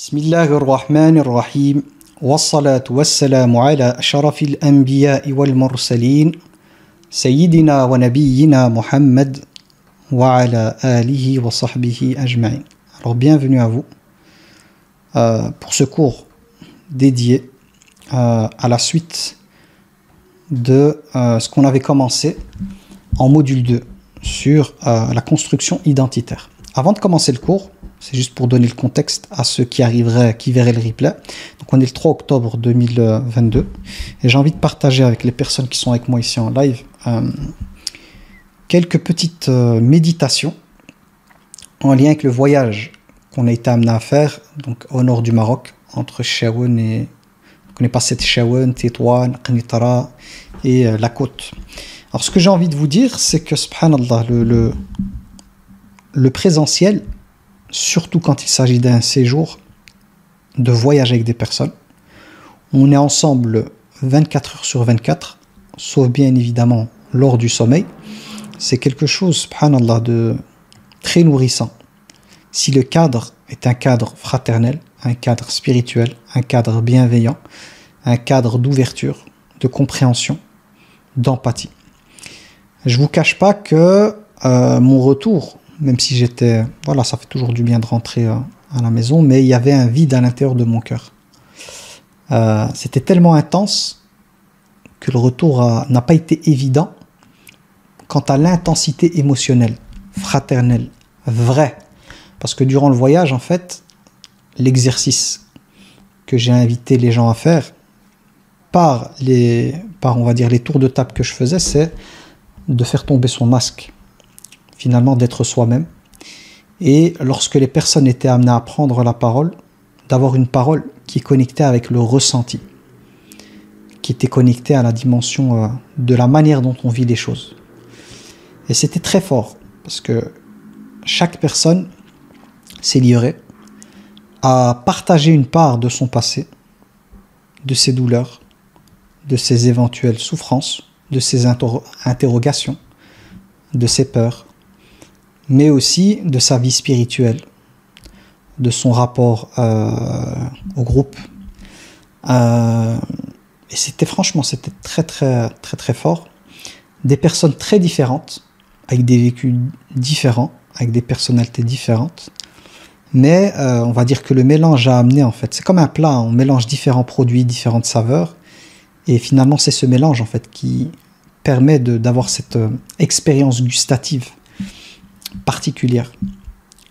بسم الله الرحمن الرحيم والصلاة والسلام على أشرف الأنبياء والمرسلين سيدنا ونبينا محمد وعلى آله وصحبه أجمعين. Alors bienvenue à vous pour ce cours dédié à la suite de ce qu'on avait commencé en module 2 sur la construction identitaire. Avant de commencer le cours, c'est juste pour donner le contexte à ceux qui verraient le replay. Donc on est le 3 octobre 2022 et j'ai envie de partager avec les personnes qui sont avec moi ici en live quelques petites méditations en lien avec le voyage qu'on a été amené à faire donc au nord du Maroc, entre Chaouen et... on est passé de Chaouen, Tétouan, Qnitara et la côte. Alors ce que j'ai envie de vous dire, c'est que subhanallah, le présentiel, surtout quand il s'agit d'un séjour, de voyage avec des personnes, on est ensemble 24 heures sur 24, sauf bien évidemment lors du sommeil, c'est quelque chose, subhanallah, de très nourrissant. Si le cadre est un cadre fraternel, un cadre spirituel, un cadre bienveillant, un cadre d'ouverture, de compréhension, d'empathie. Je ne vous cache pas que mon retour, même si j'étais... Voilà, ça fait toujours du bien de rentrer à la maison, mais il y avait un vide à l'intérieur de mon cœur. C'était tellement intense que le retour n'a pas été évident quant à l'intensité émotionnelle, fraternelle, vraie. Parce que durant le voyage, en fait, l'exercice que j'ai invité les gens à faire, par on va dire, les tours de table que je faisais, c'est de faire tomber son masque, finalement d'être soi-même, et lorsque les personnes étaient amenées à prendre la parole, d'avoir une parole qui est connectée avec le ressenti, qui était connectée à la dimension de la manière dont on vit les choses. Et c'était très fort, parce que chaque personne s'est livrée à partager une part de son passé, de ses douleurs, de ses éventuelles souffrances, de ses interrogations, de ses peurs, mais aussi de sa vie spirituelle, de son rapport au groupe. Et c'était très très très très fort. Des personnes très différentes, avec des vécus différents, avec des personnalités différentes. Mais on va dire que le mélange a amené, en fait, c'est comme un plat, on mélange différents produits, différentes saveurs. Et finalement, c'est ce mélange, en fait, qui permet d'avoir cette expérience gustative particulière.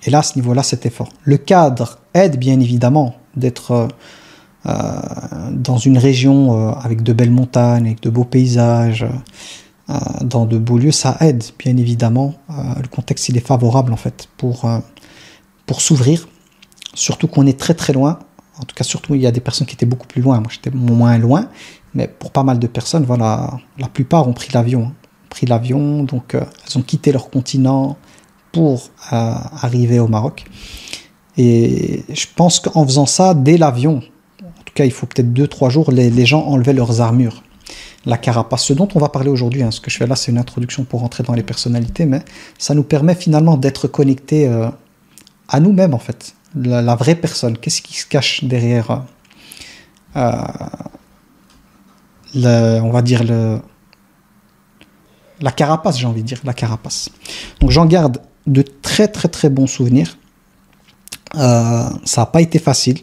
Et là, à ce niveau-là, c'était fort. Le cadre aide bien évidemment d'être dans une région avec de belles montagnes, avec de beaux paysages, dans de beaux lieux. Ça aide bien évidemment. Le contexte, il est favorable en fait pour s'ouvrir. Surtout qu'on est très très loin. En tout cas, surtout, il y a des personnes qui étaient beaucoup plus loin. Moi, j'étais moins loin. Mais pour pas mal de personnes, voilà, la plupart ont pris l'avion. Donc elles ont quitté leur continent pour arriver au Maroc. Et je pense qu'en faisant ça, dès l'avion, en tout cas il faut peut-être 2-3 jours, les gens enlevaient leurs armures, la carapace, ce dont on va parler aujourd'hui. Ce que je fais là, c'est une introduction pour rentrer dans les personnalités, mais ça nous permet finalement d'être connectés à nous-mêmes en fait, la vraie personne. Qu'est-ce qui se cache derrière on va dire la carapace, j'ai envie de dire, la carapace. Donc j'en garde de très très très bons souvenirs. Ça n'a pas été facile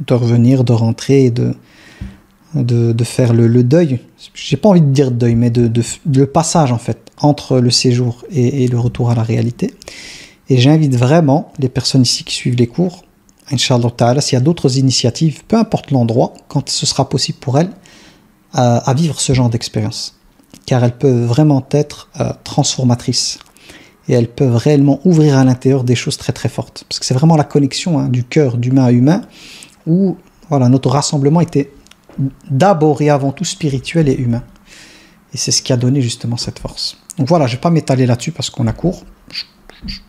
de revenir, de rentrer et de faire le deuil. J'ai pas envie de dire deuil, mais le passage en fait entre le séjour et le retour à la réalité. Et j'invite vraiment les personnes ici qui suivent les cours, Inch'Allah Ta'ala, s'il y a d'autres initiatives, peu importe l'endroit, quand ce sera possible pour elles, à vivre ce genre d'expérience. Car elles peuvent vraiment être transformatrices. Et elles peuvent réellement ouvrir à l'intérieur des choses très très fortes. Parce que c'est vraiment la connexion du cœur d'humain à humain, où voilà, notre rassemblement était d'abord et avant tout spirituel et humain. Et c'est ce qui a donné justement cette force. Donc voilà, je ne vais pas m'étaler là-dessus parce qu'on a cours.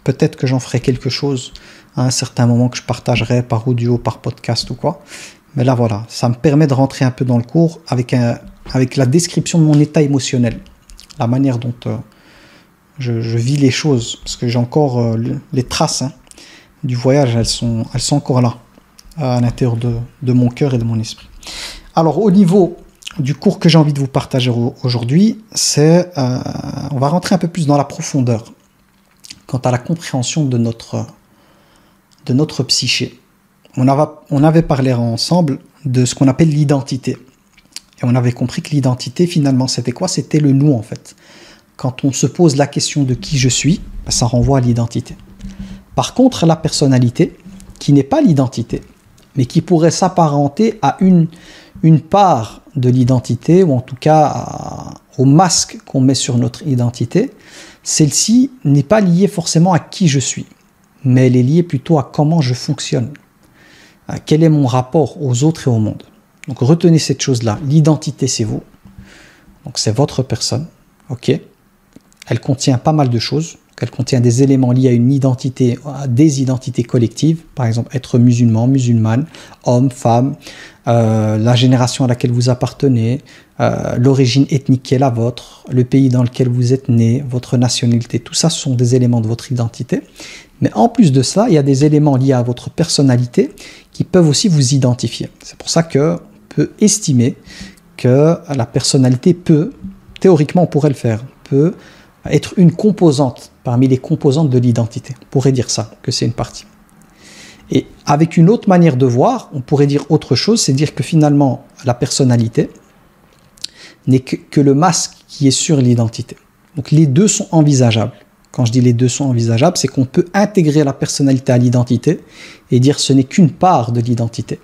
Peut-être que j'en ferai quelque chose à un certain moment que je partagerai par audio, par podcast ou quoi. Mais là voilà, ça me permet de rentrer un peu dans le cours avec la description de mon état émotionnel. La manière dont je vis les choses. Parce que j'ai encore les traces du voyage, elles sont encore là. à l'intérieur de mon cœur et de mon esprit. Alors, au niveau du cours que j'ai envie de vous partager aujourd'hui, c'est, on va rentrer un peu plus dans la profondeur quant à la compréhension de notre psyché. On avait parlé ensemble de ce qu'on appelle l'identité. Et on avait compris que l'identité, finalement, c'était quoi? C'était le nous, en fait. Quand on se pose la question de qui je suis, ça renvoie à l'identité. Par contre, la personnalité, qui n'est pas l'identité, mais qui pourrait s'apparenter à une part de l'identité, ou en tout cas au masque qu'on met sur notre identité, celle-ci n'est pas liée forcément à qui je suis, mais elle est liée plutôt à comment je fonctionne. Quel est mon rapport aux autres et au monde. Donc retenez cette chose-là, l'identité c'est vous, donc c'est votre personne, ok. Elle contient pas mal de choses, elle contient des éléments liés à une identité, à des identités collectives, par exemple être musulman, musulmane, homme, femme, la génération à laquelle vous appartenez, l'origine ethnique qui est la vôtre, le pays dans lequel vous êtes né, votre nationalité, tout ça ce sont des éléments de votre identité. Mais en plus de ça, il y a des éléments liés à votre personnalité qui peuvent aussi vous identifier. C'est pour ça qu'on peut estimer que la personnalité peut, théoriquement on pourrait le faire, peut être une composante parmi les composantes de l'identité. On pourrait dire ça, que c'est une partie. Et avec une autre manière de voir, on pourrait dire autre chose, c'est dire que finalement la personnalité n'est que le masque qui est sur l'identité. Donc les deux sont envisageables. Quand je dis les deux sont envisageables, c'est qu'on peut intégrer la personnalité à l'identité et dire ce n'est qu'une part de l'identité.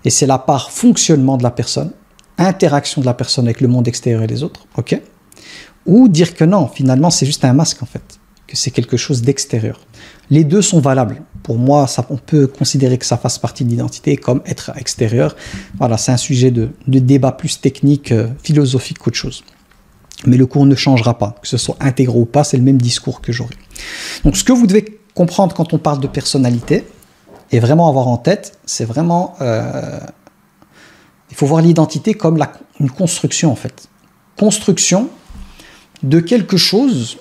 Et c'est la part fonctionnement de la personne, interaction de la personne avec le monde extérieur et les autres, ok? Ou dire que non, finalement c'est juste un masque en fait, que c'est quelque chose d'extérieur. Les deux sont valables. Pour moi, on peut considérer que ça fasse partie de l'identité comme être extérieur. Voilà, c'est un sujet de débat plus technique, philosophique qu'autre chose. Mais le cours ne changera pas, que ce soit intégré ou pas, c'est le même discours que j'aurai. Donc ce que vous devez comprendre quand on parle de personnalité, et vraiment avoir en tête, c'est vraiment... il faut voir l'identité comme une construction en fait. Construction de quelque chose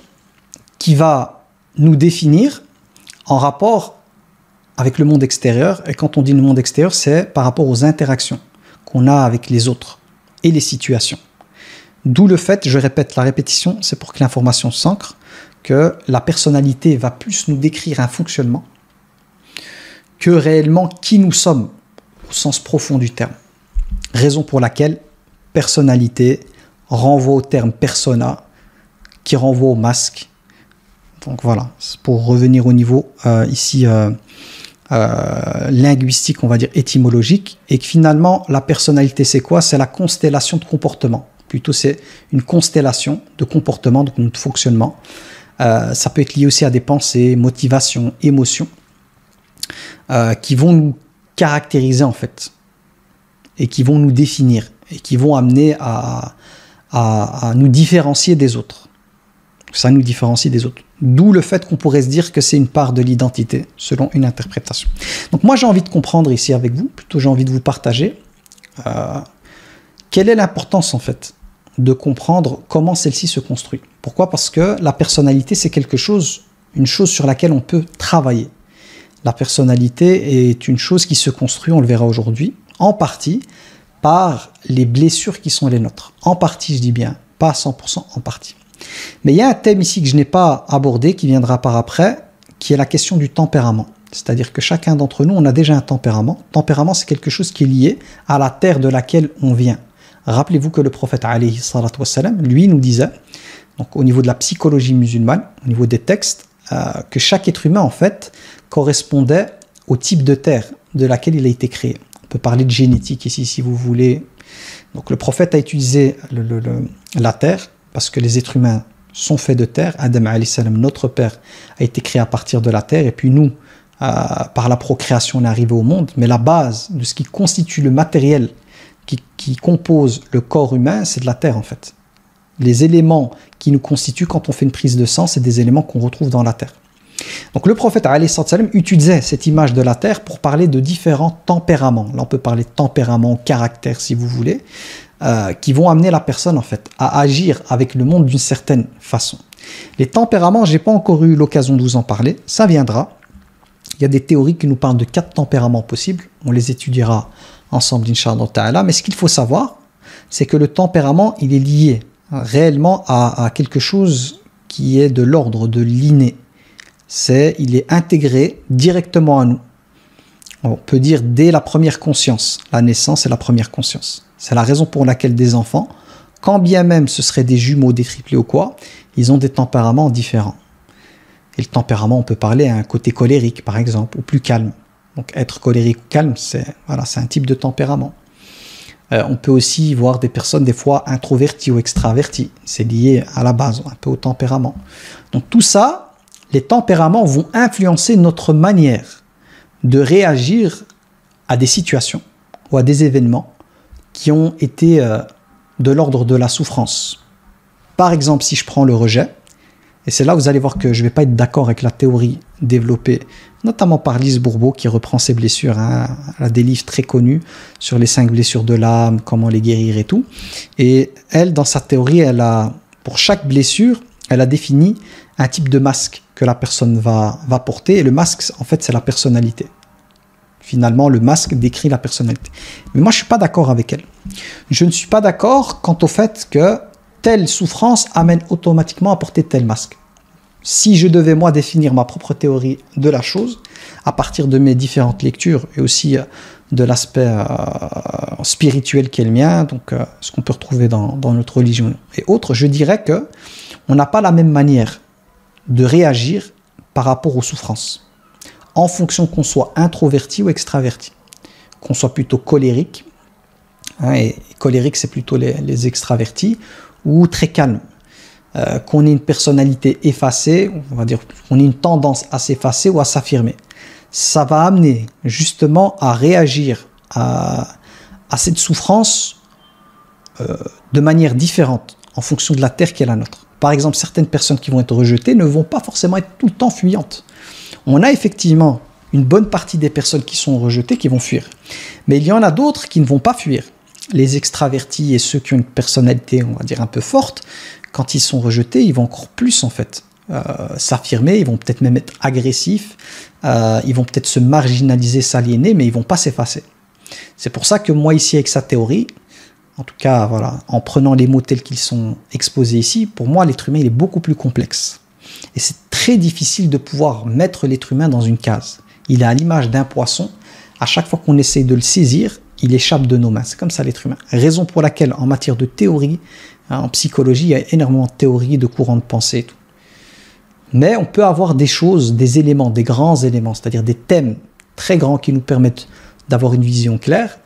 qui va nous définir en rapport avec le monde extérieur. Et quand on dit le monde extérieur, c'est par rapport aux interactions qu'on a avec les autres et les situations. D'où le fait, je répète, la répétition, c'est pour que l'information s'ancre, que la personnalité va plus nous décrire un fonctionnement que réellement qui nous sommes au sens profond du terme. Raison pour laquelle personnalité renvoie au terme persona, qui renvoie au masque. Donc voilà, c'est pour revenir au niveau ici linguistique, on va dire étymologique, et que finalement la personnalité c'est quoi? C'est la constellation de comportements. Plutôt c'est une constellation de comportements, donc de fonctionnement. Ça peut être lié aussi à des pensées, motivations, émotions, qui vont nous caractériser en fait, et qui vont nous définir, et qui vont amener à nous différencier des autres. Ça nous différencie des autres. D'où le fait qu'on pourrait se dire que c'est une part de l'identité, selon une interprétation. Donc moi j'ai envie de comprendre ici avec vous, plutôt j'ai envie de vous partager, quelle est l'importance en fait de comprendre comment celle-ci se construit. Pourquoi? Parce que la personnalité c'est quelque chose, une chose sur laquelle on peut travailler. La personnalité est une chose qui se construit, on le verra aujourd'hui, en partie par les blessures qui sont les nôtres. En partie, je dis bien, pas à 100%, en partie. Mais il y a un thème ici que je n'ai pas abordé, qui viendra par après, qui est la question du tempérament. C'est-à-dire que chacun d'entre nous, on a déjà un tempérament. Tempérament, c'est quelque chose qui est lié à la terre de laquelle on vient. Rappelez-vous que le prophète, alayhi salatu wassalam, lui, nous disait, donc au niveau de la psychologie musulmane, au niveau des textes, que chaque être humain, en fait, correspondait au type de terre de laquelle il a été créé. On peut parler de génétique ici, si vous voulez. Donc le prophète a utilisé la terre, parce que les êtres humains sont faits de terre. Adam, alayhi salam, notre père, a été créé à partir de la terre, et puis nous, par la procréation, on est arrivé au monde. Mais la base de ce qui constitue le matériel qui compose le corps humain, c'est de la terre en fait. Les éléments qui nous constituent quand on fait une prise de sang, c'est des éléments qu'on retrouve dans la terre. Donc le prophète alayhi salam utilisait cette image de la terre pour parler de différents tempéraments. Là on peut parler de tempérament, caractère si vous voulez, qui vont amener la personne en fait à agir avec le monde d'une certaine façon. Les tempéraments, j'ai pas encore eu l'occasion de vous en parler, ça viendra. Il y a des théories qui nous parlent de 4 tempéraments possibles. On les étudiera ensemble, Inch'Allah Ta'ala. Mais ce qu'il faut savoir, c'est que le tempérament, il est lié réellement à quelque chose qui est de l'ordre de l'inné. Il est intégré directement à nous. On peut dire dès la première conscience. La naissance est la première conscience. C'est la raison pour laquelle des enfants, quand bien même ce seraient des jumeaux, des triplés ou quoi, ils ont des tempéraments différents. Et le tempérament, on peut parler à un côté colérique, par exemple, ou plus calme. Donc être colérique ou calme, c'est un type de tempérament. On peut aussi voir des personnes, des fois, introverties ou extraverties. C'est lié à la base, un peu au tempérament. Donc tout ça, les tempéraments vont influencer notre manière de réagir à des situations ou à des événements qui ont été de l'ordre de la souffrance. Par exemple, si je prends le rejet, et c'est là où vous allez voir que je ne vais pas être d'accord avec la théorie développée, notamment par Lise Bourbeau, qui reprend ses blessures. Elle a des livres très connus sur les 5 blessures de l'âme, comment les guérir et tout. Et elle, dans sa théorie, pour chaque blessure, elle a défini un type de masque que la personne va porter. Et le masque, en fait, c'est la personnalité. Finalement, le masque décrit la personnalité. Mais moi, je ne suis pas d'accord avec elle. Je ne suis pas d'accord quant au fait que telle souffrance amène automatiquement à porter tel masque. Si je devais, moi, définir ma propre théorie de la chose, à partir de mes différentes lectures et aussi de l'aspect spirituel qui est le mien, donc ce qu'on peut retrouver dans notre religion et autres, je dirais que on n'a pas la même manière de réagir par rapport aux souffrances, en fonction qu'on soit introverti ou extraverti, qu'on soit plutôt colérique, et colérique c'est plutôt les extravertis, ou très calme, qu'on ait une personnalité effacée, on va dire qu'on ait une tendance à s'effacer ou à s'affirmer. Ça va amener justement à réagir à cette souffrance de manière différente en fonction de la terre qui est la nôtre. Par exemple, certaines personnes qui vont être rejetées ne vont pas forcément être tout le temps fuyantes. On a effectivement une bonne partie des personnes qui sont rejetées qui vont fuir. Mais il y en a d'autres qui ne vont pas fuir. Les extravertis et ceux qui ont une personnalité, on va dire, un peu forte, quand ils sont rejetés, ils vont encore plus en fait s'affirmer, ils vont peut-être même être agressifs, ils vont peut-être se marginaliser, s'aliéner, mais ils ne vont pas s'effacer. C'est pour ça que moi ici avec sa théorie, en tout cas voilà, en prenant les mots tels qu'ils sont exposés ici, pour moi l'être humain il est beaucoup plus complexe. Et c'est très difficile de pouvoir mettre l'être humain dans une case. Il est à l'image d'un poisson, à chaque fois qu'on essaye de le saisir, il échappe de nos mains. C'est comme ça l'être humain. Raison pour laquelle en matière de théorie, en psychologie, il y a énormément de théories, de courants de pensée et tout. Mais on peut avoir des choses, des éléments, des grands éléments, c'est-à-dire des thèmes très grands qui nous permettent d'avoir une vision claire,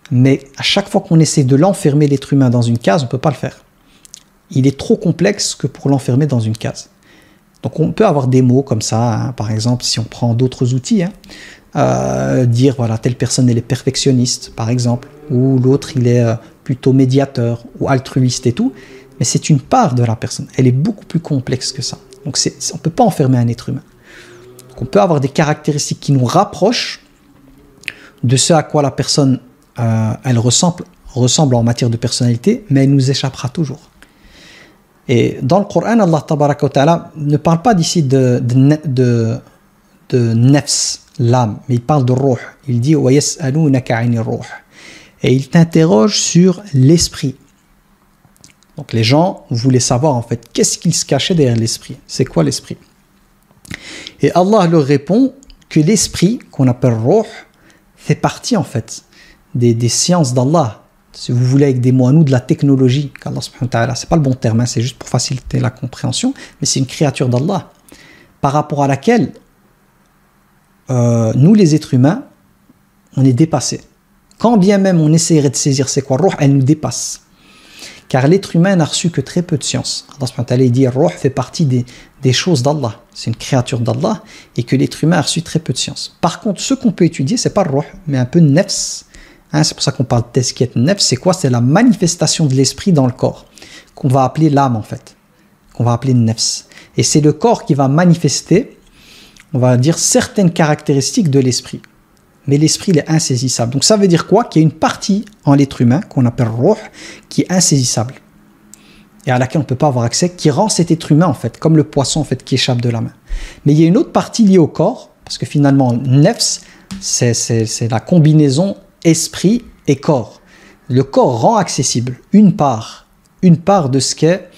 mais à chaque fois qu'on essaie de l'enfermer, l'être humain, dans une case, on ne peut pas le faire. Il est trop complexe que pour l'enfermer dans une case. Donc on peut avoir des mots comme ça, par exemple, si on prend d'autres outils, dire voilà, telle personne elle est perfectionniste, par exemple, ou l'autre il est plutôt médiateur ou altruiste et tout, mais c'est une part de la personne, elle est beaucoup plus complexe que ça. Donc on ne peut pas enfermer un être humain. Donc on peut avoir des caractéristiques qui nous rapprochent de ce à quoi la personne elle ressemble en matière de personnalité, mais elle nous échappera toujours. Et dans le Coran, Allah Tabaraka wa Ta'ala ne parle pas d'ici de nefs, l'âme, mais il parle de ruh. Il dit wa yas'alunaka 'ani ruh. Et il t'interroge sur l'esprit. Donc les gens voulaient savoir en fait qu'est-ce qu'il se cachait derrière l'esprit. C'est quoi l'esprit? Et Allah leur répond que l'esprit, qu'on appelle ruh, fait partie en fait des sciences d'Allah. Si vous voulez avec des mots à nous, de la technologie qu'Allah subhanahu wa ta'ala, c'est pas le bon terme, c'est juste pour faciliter la compréhension, mais c'est une créature d'Allah par rapport à laquelle nous les êtres humains on est dépassés. Quand bien même on essaierait de saisir c'est quoi ruh, elle nous dépasse, car l'être humain n'a reçu que très peu de science. Allah subhanahu wa ta'ala dit ruh fait partie des choses d'Allah, c'est une créature d'Allah et que l'être humain a reçu très peu de science. Par contre, ce qu'on peut étudier, c'est pas le ruh, mais un peu nefs. C'est pour ça qu'on parle de tezkiyat nefs. C'est quoi? C'est la manifestation de l'esprit dans le corps, qu'on va appeler l'âme en fait, qu'on va appeler nefs. Et c'est le corps qui va manifester, on va dire, certaines caractéristiques de l'esprit. Mais l'esprit, il est insaisissable. Donc ça veut dire quoi? Qu'il y a une partie en l'être humain, qu'on appelle ruh, qui est insaisissable, et à laquelle on ne peut pas avoir accès, qui rend cet être humain en fait, comme le poisson en fait, qui échappe de la main. Mais il y a une autre partie liée au corps, Parce que finalement, nefs, c'est la combinaison esprit et corps. Le corps rend accessible une part de ce qu'est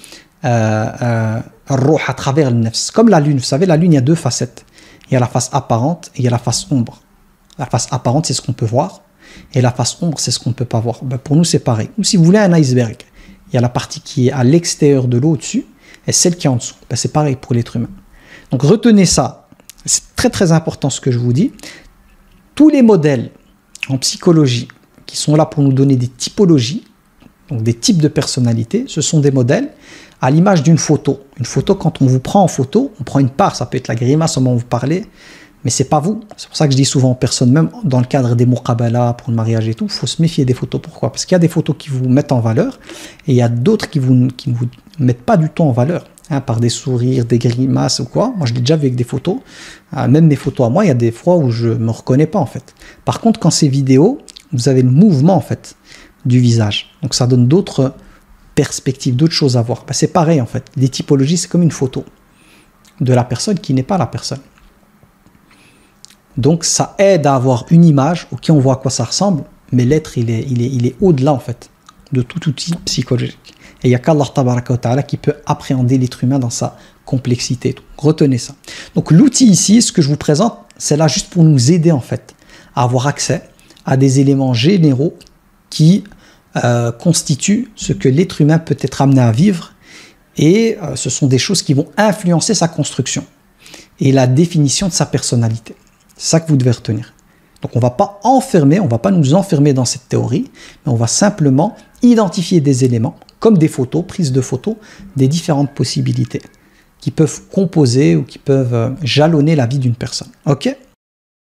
ruh à travers le nefs. Comme la lune, vous savez, la lune, il y a deux facettes. Il y a la face apparente et il y a la face ombre. La face apparente, c'est ce qu'on peut voir. Et la face ombre, c'est ce qu'on ne peut pas voir. Ben, pour nous, c'est pareil. Ou si vous voulez un iceberg, il y a la partie qui est à l'extérieur de l'eau au-dessus et celle qui est en dessous. Ben, c'est pareil pour l'être humain. Donc retenez ça. C'est très très important ce que je vous dis. Tous les modèles en psychologie qui sont là pour nous donner des typologies, donc des types de personnalités, ce sont des modèles à l'image d'une photo. Une photo, quand on vous prend en photo, on prend une part, ça peut être la grimace au moment où vous parlez, mais c'est pas vous. C'est pour ça que je dis souvent aux personnes, même dans le cadre des muqabala, pour le mariage et tout, il faut se méfier des photos. Pourquoi? Parce qu'il y a des photos qui vous mettent en valeur et il y a d'autres qui ne vous mettent pas du tout en valeur. Hein, par des sourires, des grimaces ou quoi. Moi, je l'ai déjà vu avec des photos. Même mes photos à moi, il y a des fois où je me reconnais pas en fait. Par contre, quand c'est vidéo, vous avez le mouvement en fait du visage. Donc ça donne d'autres perspectives, d'autres choses à voir. Ben, c'est pareil en fait. Les typologies, c'est comme une photo de la personne qui n'est pas la personne. Donc ça aide à avoir une image, ok, on voit à quoi ça ressemble, mais l'être, il est au-delà en fait de tout outil psychologique. Et il n'y a qu'Allah Tabaraka wa Ta'ala qui peut appréhender l'être humain dans sa complexité. Donc, retenez ça. Donc l'outil ici, ce que je vous présente, c'est là juste pour nous aider en fait à avoir accès à des éléments généraux qui constituent ce que l'être humain peut être amené à vivre, et ce sont des choses qui vont influencer sa construction et la définition de sa personnalité. C'est ça que vous devez retenir. Donc on ne va pas enfermer, on ne va pas nous enfermer dans cette théorie, mais on va simplement identifier des éléments, comme des photos, prises de photos, des différentes possibilités qui peuvent composer ou qui peuvent jalonner la vie d'une personne. Ok ?